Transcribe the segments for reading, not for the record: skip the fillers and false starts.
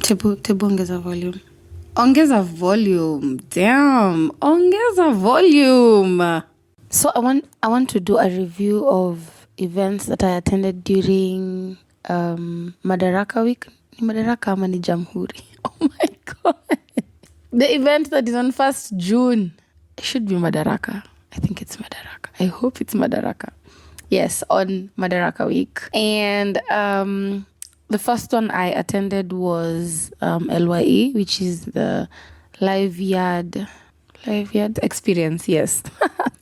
Tebu ongeza volume. Ongeza volume. Damn. Ongeza volume. So I want to do a review of events that I attended during Madaraka week. Madaraka ama ni Jamhuri. Oh my god. The event that is on 1st June. It should be Madaraka. I think it's Madaraka. I hope it's Madaraka. Yes, on Madaraka week. And the first one I attended was Ywaya, which is the live yard experience, yes.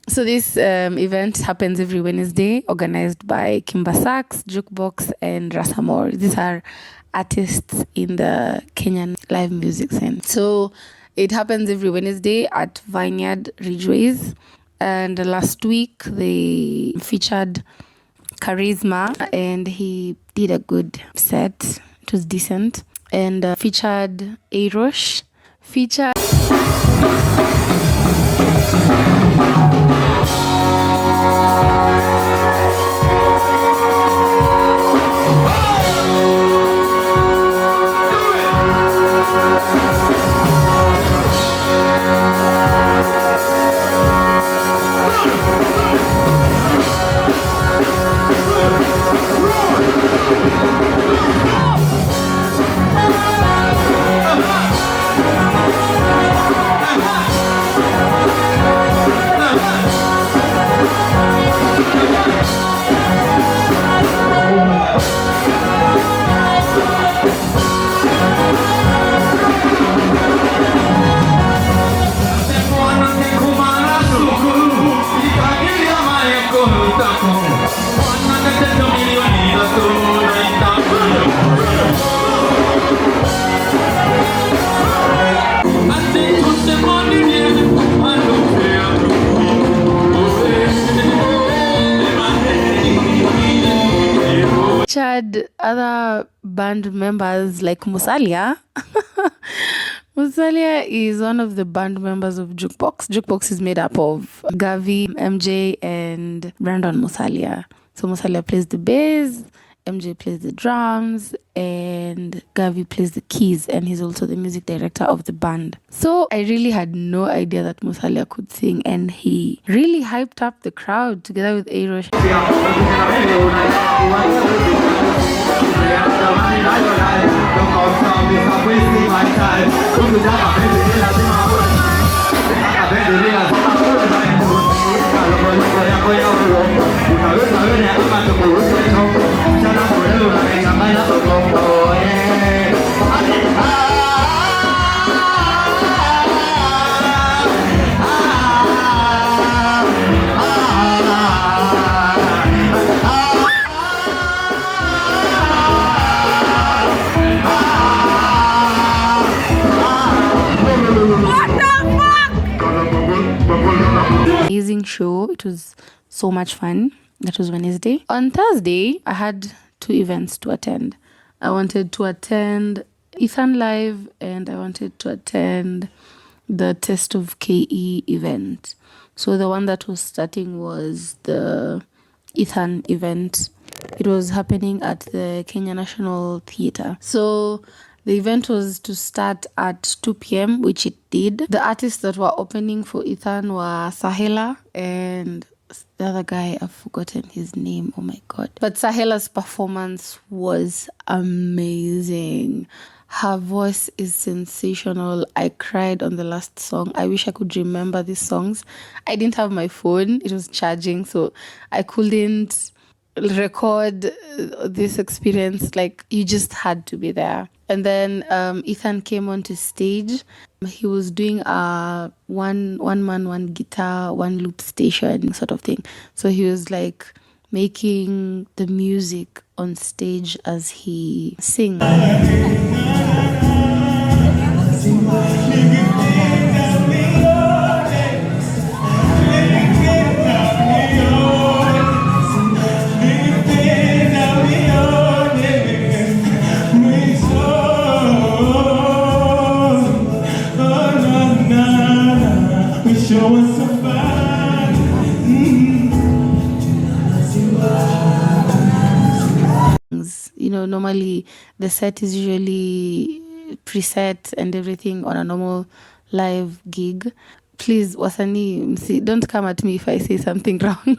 So this event happens every Wednesday, organized by Kimbassax, Jukebox, and Amor. These are artists in the Kenyan live music scene. So it happens every Wednesday at Vineyard Ridgeways. And last week they featured Charisma, and he did a good set. It was decent. And featured Ayrosh, featured other band members like Musalia. Musalia is one of the band members of Jukebox. Jukebox is made up of Gavy, MJ, and Brandon Musalia. So Musalia plays the bass, MJ plays the drums, and Gavy plays the keys, and he's also the music director of the band. So I really had no idea that Musalia could sing, and he really hyped up the crowd together with Ayrosh. Amazing show. It was so much fun. That was Wednesday. On Thursday, I had 2 events to attend. I wanted to attend Ethan Live, and I wanted to attend the Test of KE event. So the one that was starting was the Ethan event. It was happening at the Kenya National Theatre. So the event was to start at 2 p.m., which it did. The artists that were opening for Ethan were Sahela and the other guy, I've forgotten his name. Oh my God. But Sahela's performance was amazing. Her voice is sensational. I cried on the last song. I wish I could remember these songs. I didn't have my phone. It was charging, so I couldn't record this experience. Like, you just had to be there. And then Ethan came onto stage. He was doing a one man, one guitar, one loop station sort of thing. So he was like making the music on stage as he sings. You know, normally the set is usually preset and everything on a normal live gig. Please, wasanii, don't come at me if I say something wrong.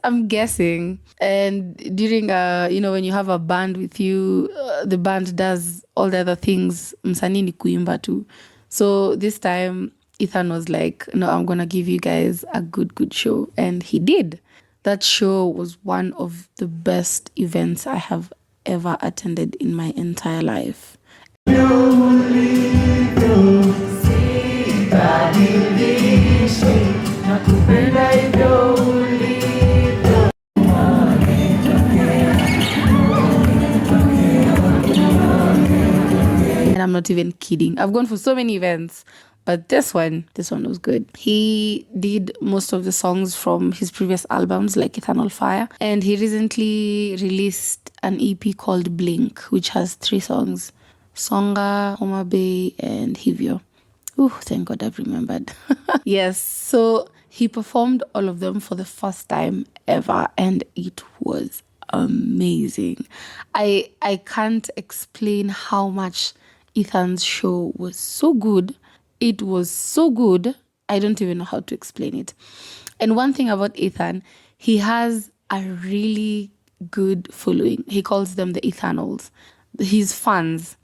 I'm guessing. And during when you have a band with you, the band does all the other things. Msanii ni kuimba too. So this time Ethan was like, no, I'm gonna give you guys a good show. And he did. That show was one of the best events I have ever attended in my entire life. And I'm not even kidding. I've gone for so many events, but this one was good. He did most of the songs from his previous albums, like Eternal Fire. And he recently released an EP called Blink, which has 3 songs. Songa, Homa Bay, and Hivyo. Oh, thank God I've remembered. Yes, so he performed all of them for the first time ever, and it was amazing. I can't explain how much Ethan's show was so good. It was so good, I don't even know how to explain it. And one thing about Ethan, he has a really good following. He calls them the Ethanals. His fans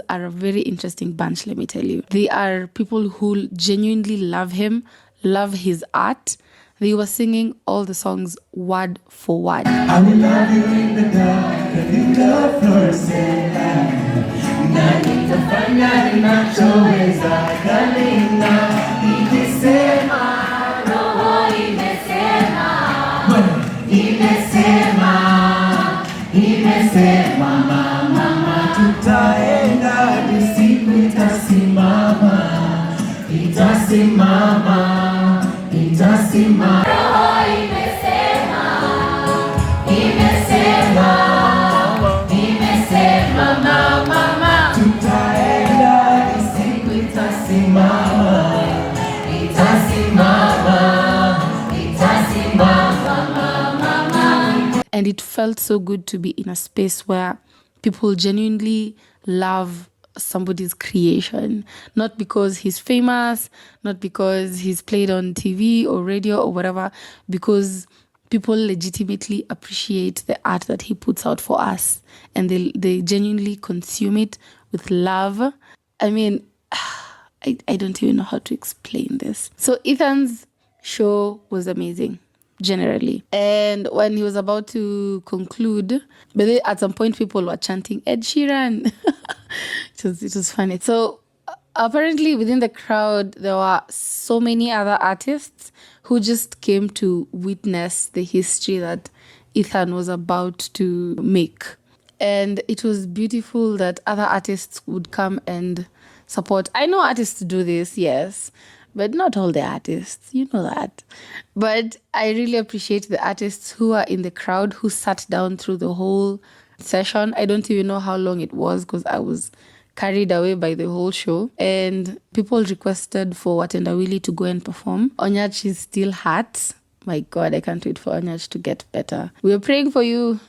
are a very interesting bunch, let me tell you. They are people who genuinely love him, love his art. They were singing all the songs word for word. I will love you in the dark and in the first tutaenda siku itasimama roho imesema mama tutaenda siku itasimama mama. And it felt so good to be in a space where people genuinely love somebody's creation, not because he's famous, not because he's played on TV or radio or whatever, because people legitimately appreciate the art that he puts out for us, and they genuinely consume it with love. I mean, I don't even know how to explain this. So Ethan's show was amazing, generally. And when he was about to conclude, but then at some point people were chanting Ed Sheeran. It was funny. So apparently within the crowd, there were so many other artists who just came to witness the history that Ethan was about to make. And it was beautiful that other artists would come and support. I know artists do this, yes, but not all the artists, you know that. But I really appreciate the artists who are in the crowd, who sat down through the whole session. I don't even know how long it was because I was carried away by the whole show. And people requested for Watendawili to go and perform. Onyach is still hurt. My God, I can't wait for Onyach to get better. We are praying for you.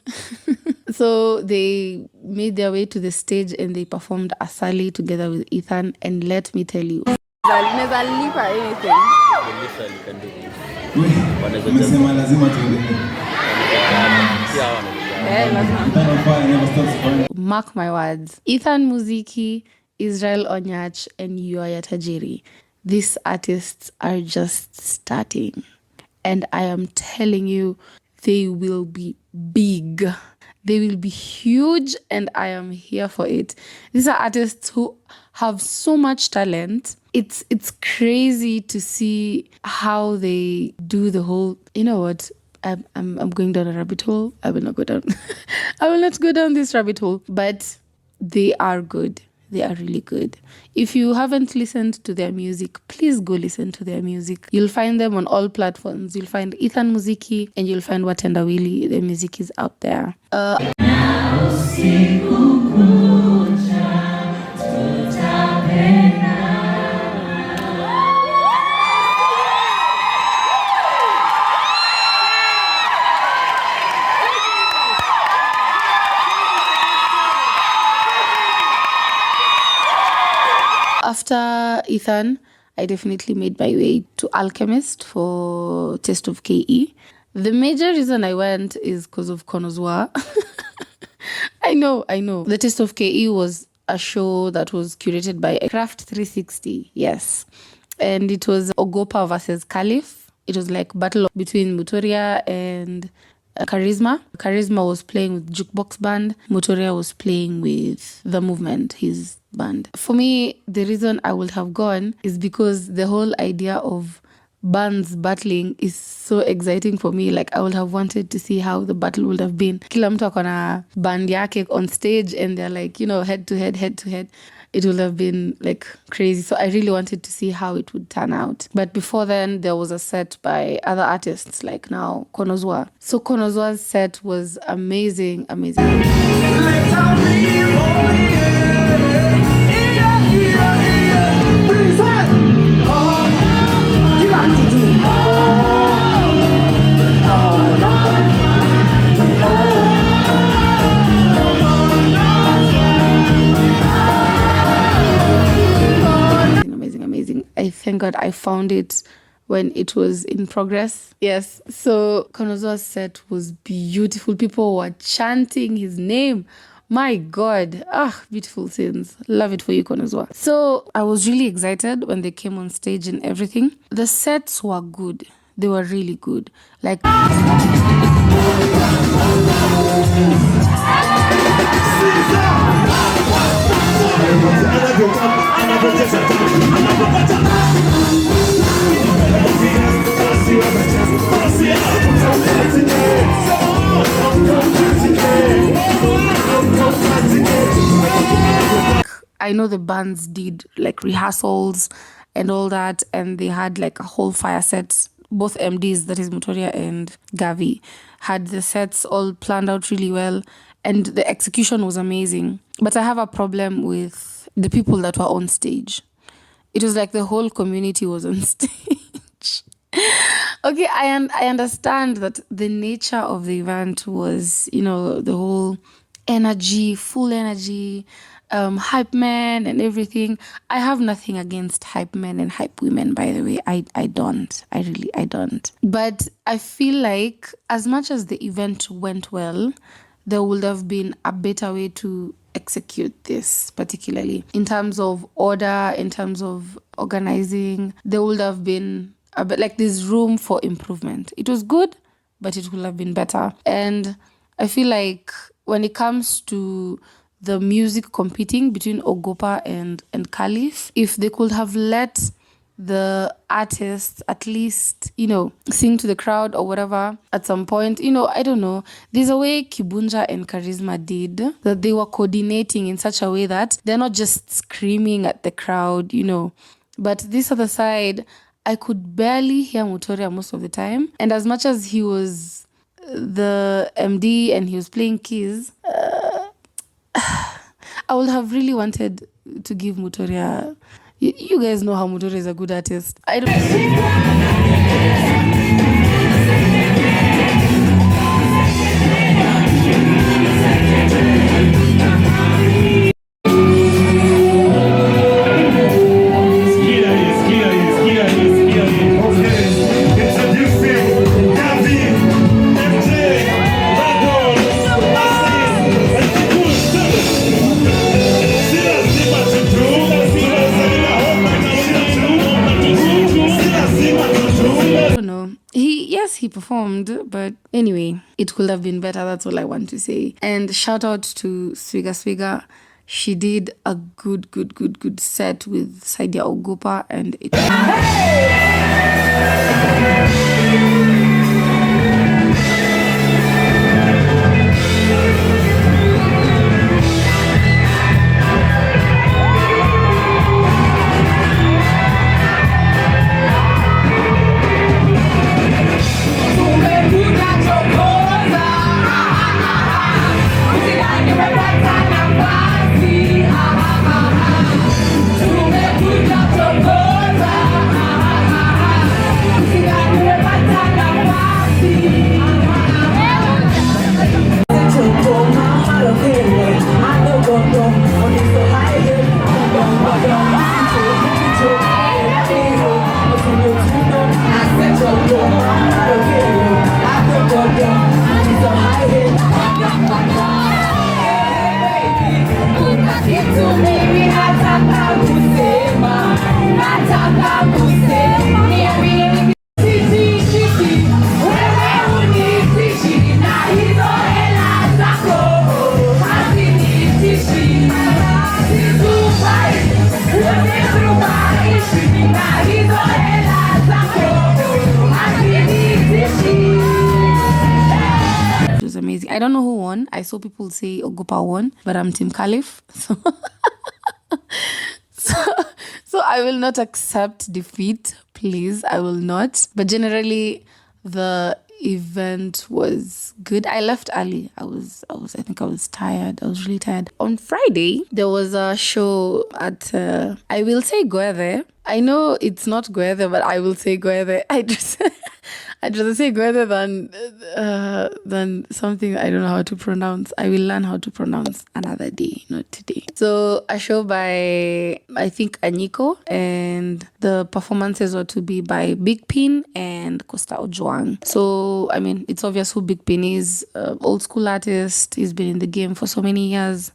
So they made their way to the stage and they performed Asali together with Ethan. And let me tell you, mark my words, Ethan Muziki, Israel Onyach, and Ywaya Tajiri, these artists are just starting. And I am telling you, they will be big. They will be huge, and I am here for it. These are artists who have so much talent. It's crazy to see how they do the whole, you know what? I'm going down a rabbit hole. I will not go down. I will not go down this rabbit hole. But they are good. They are really good. If you haven't listened to their music, please go listen to their music. You'll find them on all platforms. You'll find Ethan Muziki and you'll find Watendawili. Their music is out there. After Ethan, I definitely made my way to Alchemist for Taste of KE. The major reason I went is because of Konozwa. I know. The Taste of KE was a show that was curated by Craft 360, yes. And it was Ogopa versus Caliph. It was like battle between Mutoriah and Charisma. Charisma was playing with Jukebox band. Mutoriah was playing with The Movement, his band. For me, the reason I would have gone is because the whole idea of bands battling is so exciting for me. Like, I would have wanted to see how the battle would have been. Kila mtu akona band yake on stage and they're like, head to head. It would have been like crazy. So I really wanted to see how it would turn out. But before then, there was a set by other artists like now Konozwa. So Konozwa's set was amazing. Amazing. I thank God I found it when it was in progress. Yes. So Konozwa's set was beautiful. People were chanting his name. My God. Beautiful scenes. Love it for you, Konozwa. So I was really excited when they came on stage and everything. The sets were good. They were really good. Like... I know the bands did like rehearsals and all that, and they had like a whole fire set. Both MDs, that is Mutoriah and Gavy, had the sets all planned out really well, and the execution was amazing. But I have a problem with the people that were on stage. It was like the whole community was on stage. Okay, I understand that the nature of the event was, the whole energy, full energy, hype men and everything. I have nothing against hype men and hype women, by the way. I don't. I don't. But I feel like as much as the event went well, there would have been a better way to execute this, particularly in terms of order, in terms of organizing. There would have been a bit like there's room for improvement. It was good, but it would have been better. And I feel like when it comes to the music competing between Ogopa and Caliph, if they could have let the artists at least, sing to the crowd or whatever at some point, I don't know. There's a way Kibunja and Charisma did, that they were coordinating in such a way that they're not just screaming at the crowd, But this other side, I could barely hear Mutoriah most of the time. And as much as he was the MD and he was playing keys, I would have really wanted to give Mutoriah... You guys know how Mutoriah is a good artist. I don't... He performed, but anyway, it could have been better. That's all I want to say. And shout out to Swiga. She did a good set with Saidia Ogopa, and it... Amazing. I don't know who won. I saw people say Ogopa won, but I'm Team Caliph. So I will not accept defeat, please. I will not. But generally, the event was good. I left early. I think I was tired. I was really tired. On Friday, there was a show at, I will say Gwethe. I know it's not Gwethe, but I will say Gwethe. I'd rather say Gwethe than something I don't know how to pronounce. I will learn how to pronounce another day, not today. So a show by, I think, Anyiko, and the performances were to be by Bigpin and Ojwang. So, I mean, it's obvious who Bigpin is. Old school artist. He's been in the game for so many years,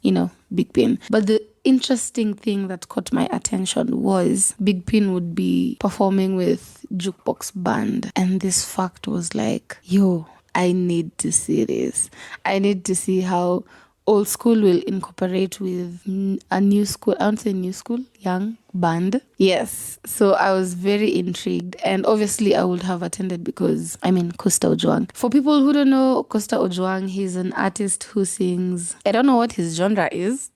Bigpin. But the interesting thing that caught my attention was Bigpin would be performing with Jukebox band, and this fact was like, yo, I need to see this. I need to see how old school will incorporate with a new school. I won't say new school, young band. Yes. So I was very intrigued, and obviously I would have attended because Costa Ojwang. For people who don't know Costa Ojwang, he's an artist who sings, I don't know what his genre is.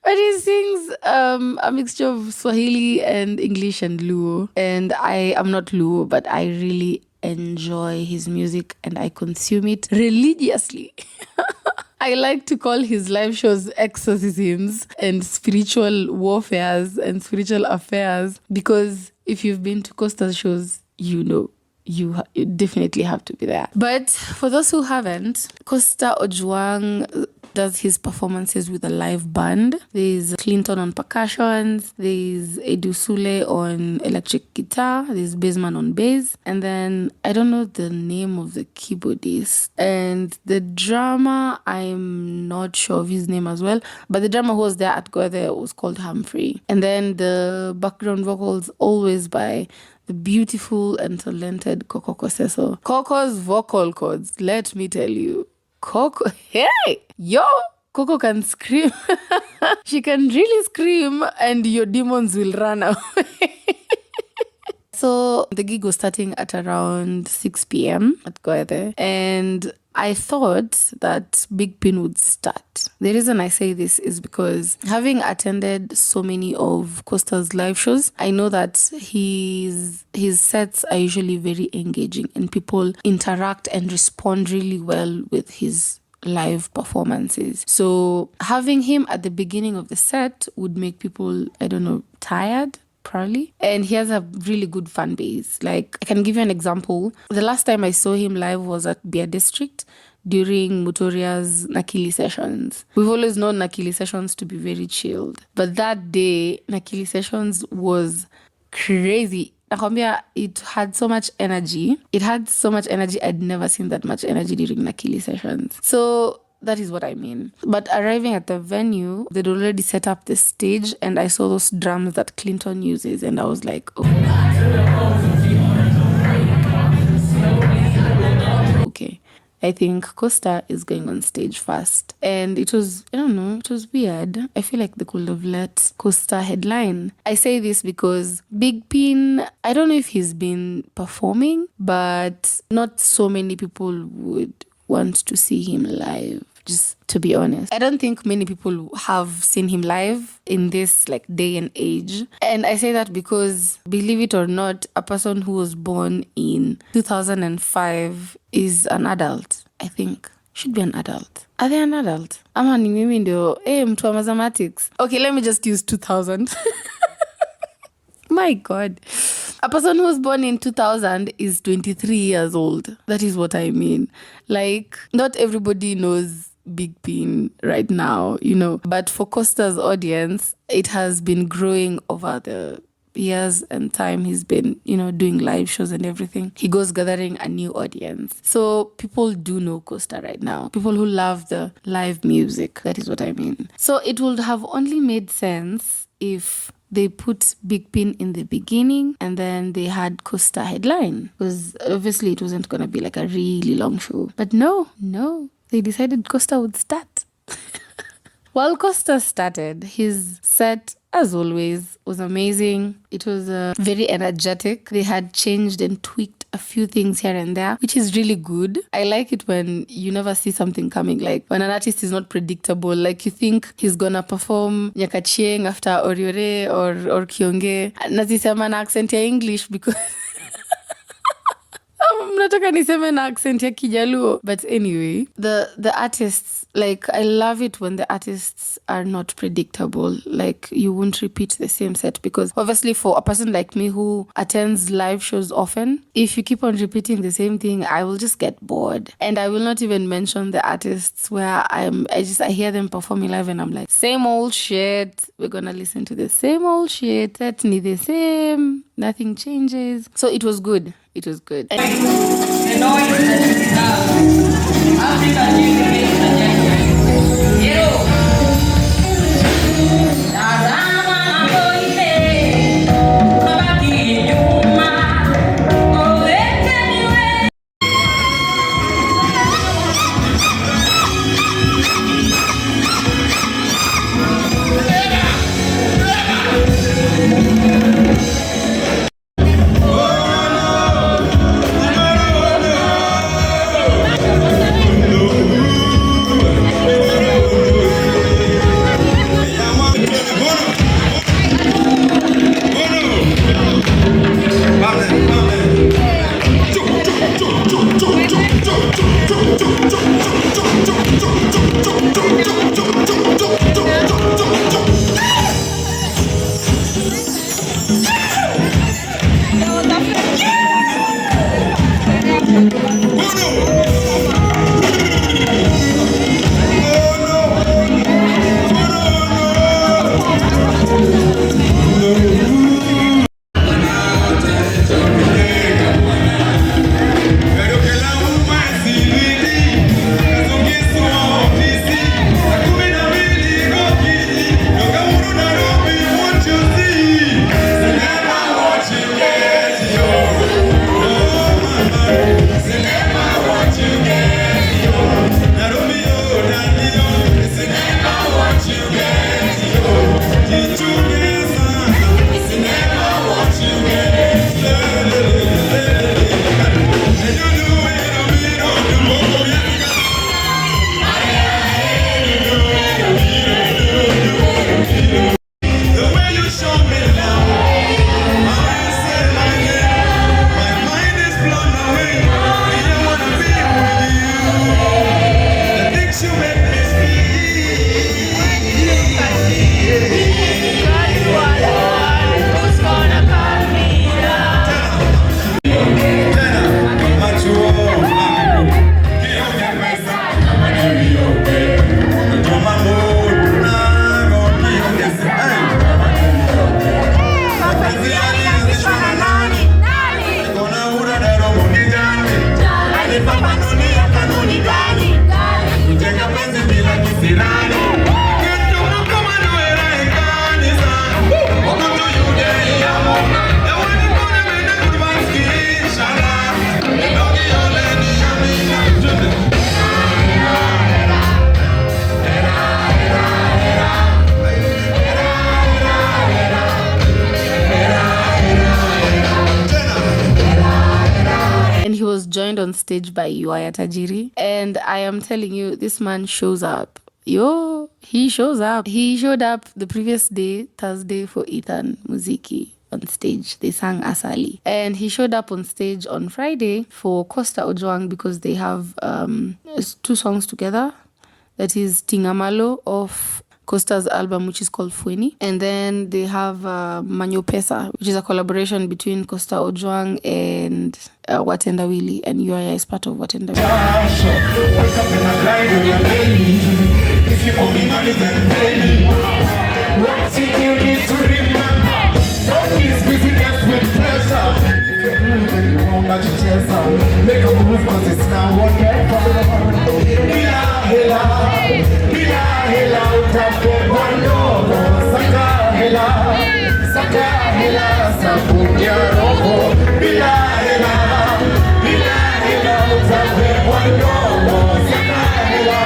But he sings a mixture of Swahili and English and Luo. And I am not Luo, but I really enjoy his music and I consume it religiously. I like to call his live shows exorcisms and spiritual warfares and spiritual affairs, because if you've been to Costa's shows, you definitely have to be there. But for those who haven't, Costa Ojwang does his performances with a live band. There's Clinton on percussions, there's Edu Sule on electric guitar, there's Bassman on bass, and then I don't know the name of the keyboardist. And the drummer, I'm not sure of his name as well, but the drummer who was there at Gwethe was called Humphrey. And then the background vocals always by the beautiful and talented Coco Koseso. Coco's vocal cords, let me tell you. Coco, hey, yo, Coco can scream. She can really scream and your demons will run away. So the gig was starting at around 6 p.m. at Gwethe, and I thought that Bigpin would start. The reason I say this is because having attended so many of Costa's live shows, I know that his sets are usually very engaging and people interact and respond really well with his live performances. So having him at the beginning of the set would make people, tired. Probably. And he has a really good fan base. Like, I can give you an example. The last time I saw him live was at Beer District during Mutoriah's Nakili sessions. We've always known Nakili sessions to be very chilled. But that day, Nakili sessions was crazy. Nakwambia, it had so much energy. I'd never seen that much energy during Nakili sessions. So that is what I mean. But arriving at the venue, they'd already set up the stage and I saw those drums that Clinton uses and I was like, oh. Okay. I think Costa is going on stage first. And it was, it was weird. I feel like they could have let Costa headline. I say this because Bigpin, I don't know if he's been performing, but not so many people would want to see him live. Just to be honest, I don't think many people have seen him live in this day and age. And I say that because, believe it or not, a person who was born in 2005 is an adult. I think should be an adult. Are they an adult? Ama ni mimi ndio mtu wa mathematics. Okay, let me just use 2000. My God. A person who was born in 2000 is 23 years old. That is what I mean. Not everybody knows Bigpin right now, But for Costa's audience, it has been growing over the years and time he's been, doing live shows and everything, he goes gathering a new audience. So people do know Costa right now. People who love the live music, that is what I mean. So it would have only made sense if they put Bigpin in the beginning and then they had Costa headline, because obviously it wasn't going to be like a really long show. But no, they decided Costa would start. While Costa started, his set, as always, was amazing. It was very energetic. They had changed and tweaked a few things here and there, which is really good. I like it when you never see something coming, like when an artist is not predictable. Like you think he's gonna perform Nyakachieng after Oriore or Kionge. Nazisema na accent ya English because... Mnataka niseme na accent ya Kijaluo. But anyway, the artists, like, I love it when the artists are not predictable. Like, you won't repeat the same set, because obviously for a person like me who attends live shows often, if you keep on repeating the same thing, I will just get bored. And I will not even mention the artists where I hear them performing live and I'm like, same old shit. We're gonna listen to the same old shit. That's me the same. Nothing changes. So it was good. It was good. Joined on stage by Ywaya Tajiri, and I am telling you, this man shows up. He shows up. He showed up the previous day, Thursday, for Ethan Muziki on stage. They sang Asali, and he showed up on stage on Friday for Costa Ojwang, because they have 2 songs together. That is Tingamalo of Costa's album, which is called Fweni. And then they have Manyo Pesa, which is a collaboration between Costa Ojwang and Watendawili, and Ywaya is part of Watendawili. If you only money, then pay me. What you need to remember, don't Make a move 'cause it's now or never. Hila, hila, hila, hila, utape wandogo. Saka hila, sakunya roho. Hila, hila, hila, hila, utape wandogo. Saka hila,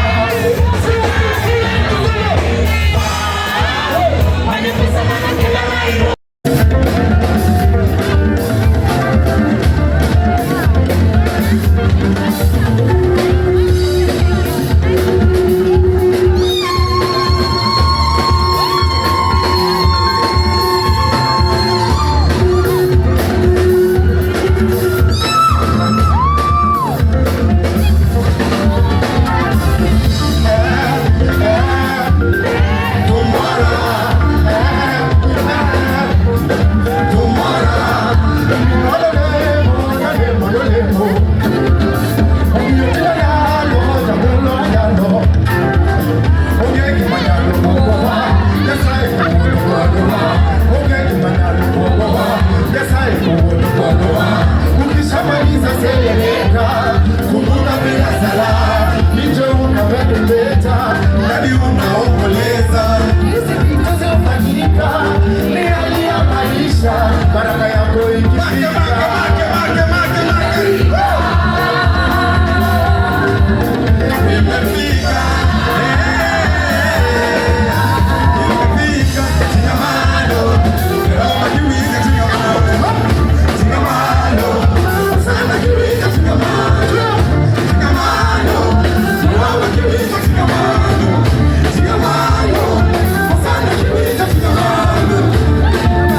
baraka yako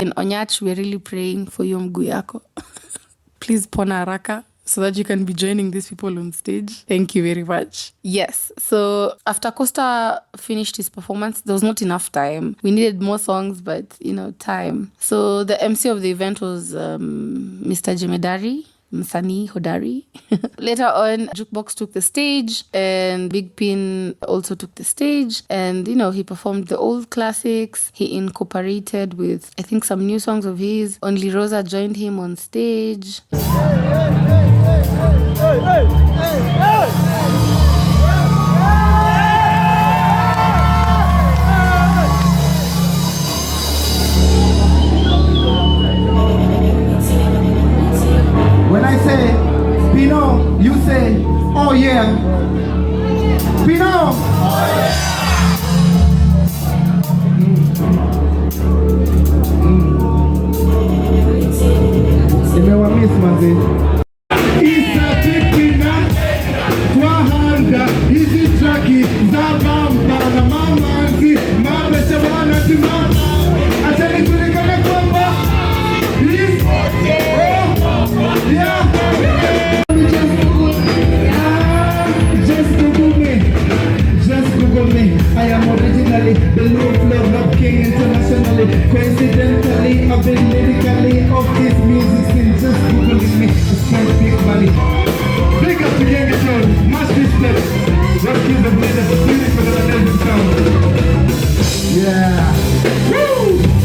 In Onyach, we're really praying for your mguu yako. Please pona haraka so that you can be joining these people on stage. Thank you very much. Yes, so after Costa finished his performance, there was not enough time. We needed more songs, but time. So the MC of the event was Mr. Jemedari, Msanii Hodari. Later on, Jukebox took the stage and Bigpin also took the stage. And, he performed the old classics. He incorporated with, I think, some new songs of his. Only Rosa joined him on stage. When I say Pino, you say, oh yeah. Pino! Oh yeah! Nimewa miss manzi. Isa tikina, twahanda, hizi traki, zabamba na mamanzi, mabeshe wana timama, atani kulikana kwamba, please, yeah. Just Google me. I am originally the love king internationally. Coincidentally, I've been lyrically of this music scene. Just Googling me. It's quite big money. Big up to Gavy show. Mash this place. Just give the blade of the music for the dance sound. Yeah. Woo!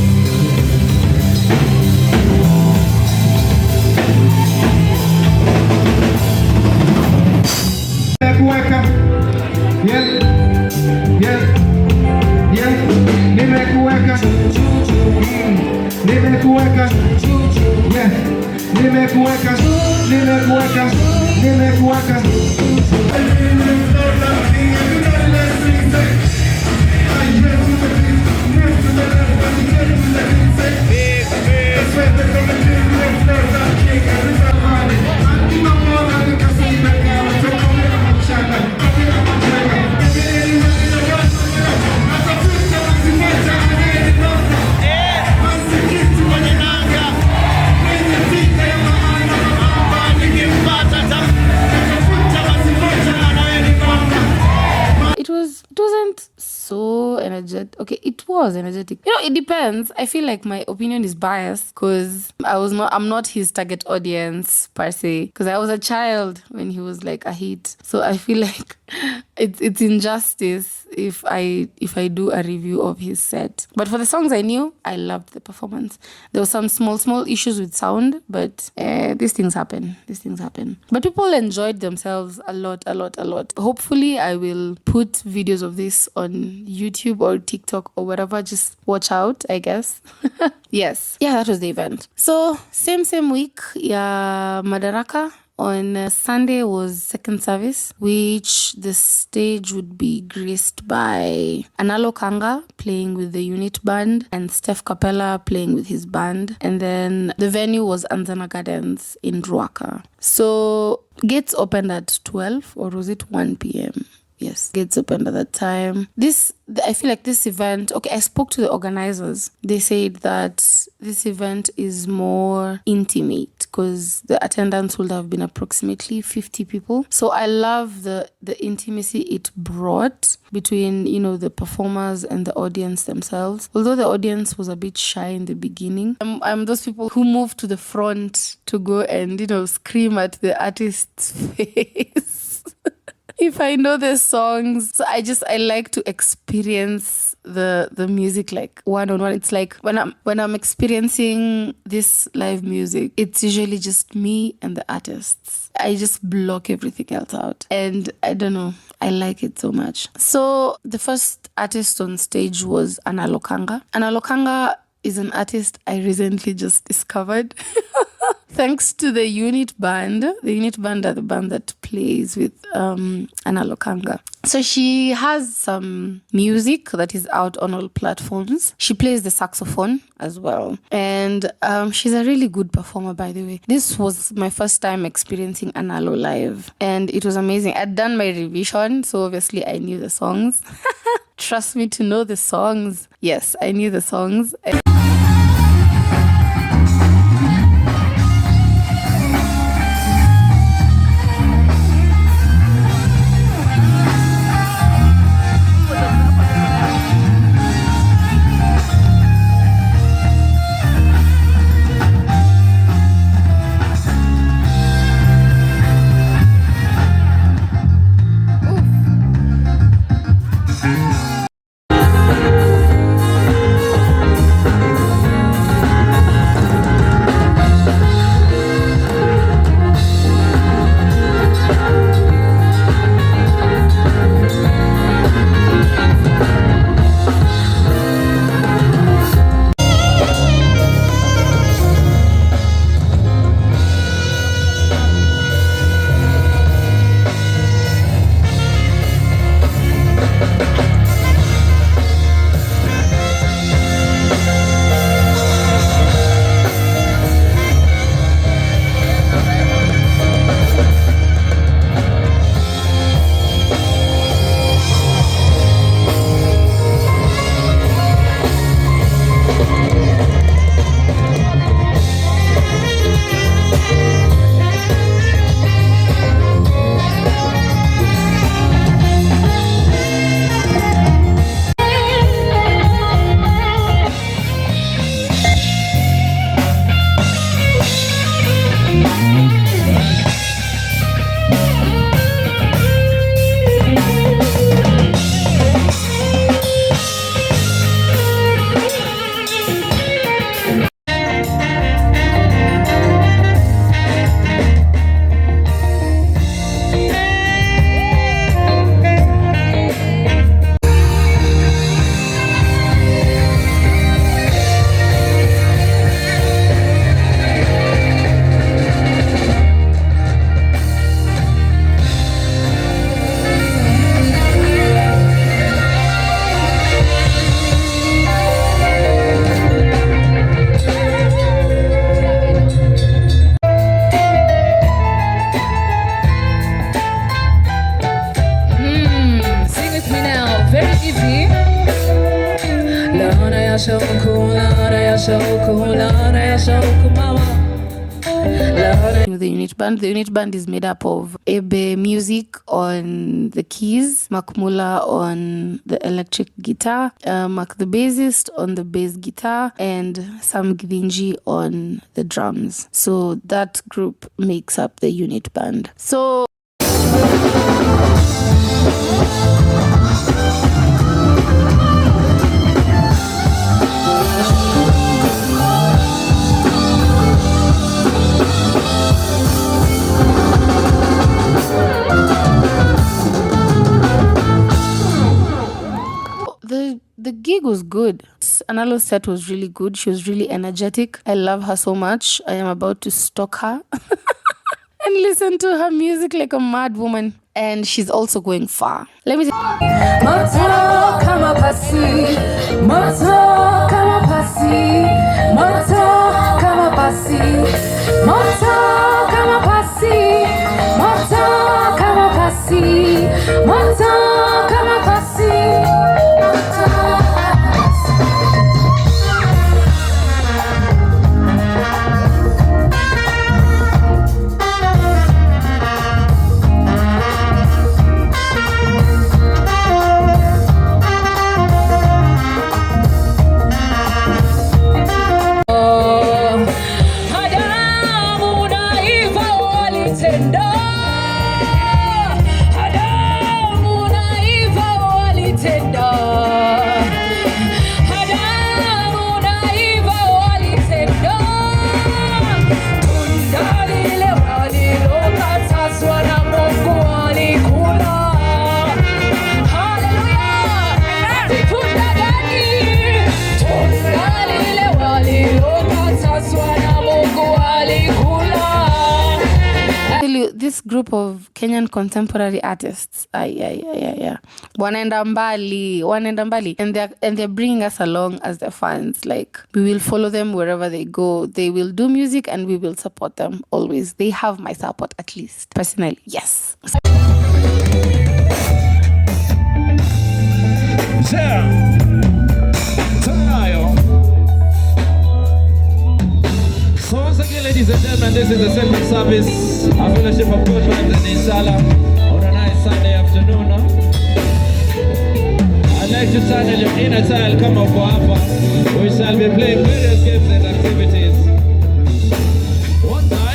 was energetic. It depends. I feel like my opinion is biased because I'm not his target audience per se, because I was a child when he was like a hit. So I feel like it's injustice if I do a review of his set. But for the songs I knew, I loved the performance. There were some small issues with sound, but these things happen. But people enjoyed themselves a lot. Hopefully I will put videos of this on YouTube or TikTok or whatever. Just watch out, I guess. Yes. Yeah, that was the event. So same week, yeah, Madaraka. On Sunday was second service, which the stage would be graced by Analo Kanga playing with the unit band and Steph Kapela playing with his band. And then the venue was Anzana Gardens in Ruaka. So gates opened at 12, or was it 1 p.m.? Yes, gates opened at that time. I feel like this event, I spoke to the organizers. They said that this event is more intimate because the attendance would have been approximately 50 people. So I love the intimacy it brought between, the performers and the audience themselves. Although the audience was a bit shy in the beginning. I'm those people who move to the front to go and, scream at the artist's face. If I know the songs. So I like to experience the music like one-on-one. It's like when I'm experiencing this live music, it's usually just me and the artists. I just block everything else out. And I don't know, I like it so much. So the first artist on stage was Analo Kanga. Analo Kanga is an artist I recently just discovered. Thanks to the unit band. The unit band are the band that plays with Analo Kanga. So she has some music that is out on all platforms. She plays the saxophone as well. And she's a really good performer, by the way. This was my first time experiencing Analo live. And it was amazing. I'd done my revision, so obviously I knew the songs. Trust me to know the songs. Yes, I knew the songs. The unit band. The unit band is made up of Ebe Music on the keys, Mula on the electric guitar, Mark the bassist on the bass guitar, and some Githinji on the drums. So that group makes up the unit band. So the gig was good. Analo's set was really good. She was really energetic. I love her so much. I am about to stalk her and listen to her music like a mad woman. And she's also going far. Let me see. Moto kama pasi, moto kama pasi, moto kama pasi, moto kama pasi, moto kama pasi, moto kama pasi. This group of Kenyan contemporary artists, wanaenda mbali, and they're bringing us along as their fans. Like, we will follow them wherever they go. They will do music, and we will support them always. They have my support, at least personally. Yes. So once again, ladies and gentlemen, this is the second service, a fellowship of good vibes and inshallah on a nice Sunday afternoon. I'd like to channel your inner child, come up for Alpha. We shall be playing various games and activities. One time.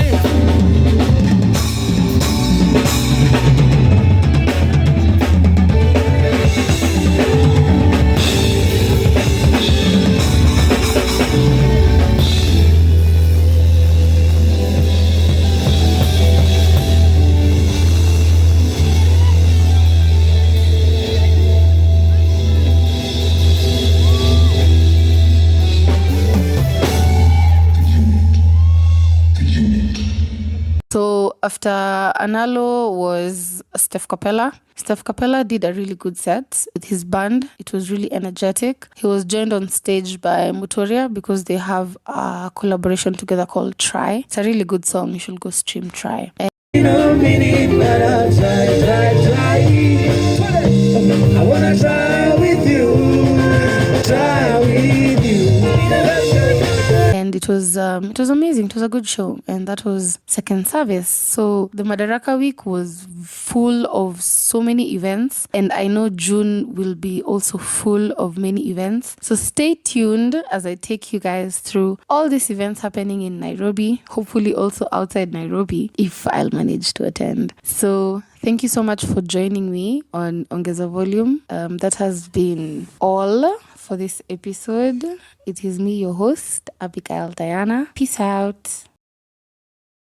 So after Analo was Steph Kapela. Steph Kapela did a really good set with his band. It was really energetic. He was joined on stage by Mutoriah because they have a collaboration together called Try. It's a really good song. You should go stream Try. I wanna try with you. Try with you. And it was amazing. It was a good show, and that was second service. So the Madaraka week was full of so many events, and I know June will be also full of many events. So stay tuned as I take you guys through all these events happening in Nairobi, hopefully also outside Nairobi if I'll manage to attend. So thank you so much for joining me on Ongeza Volume. That has been all for this episode. It is me, your host, Abigail Diana. Peace out.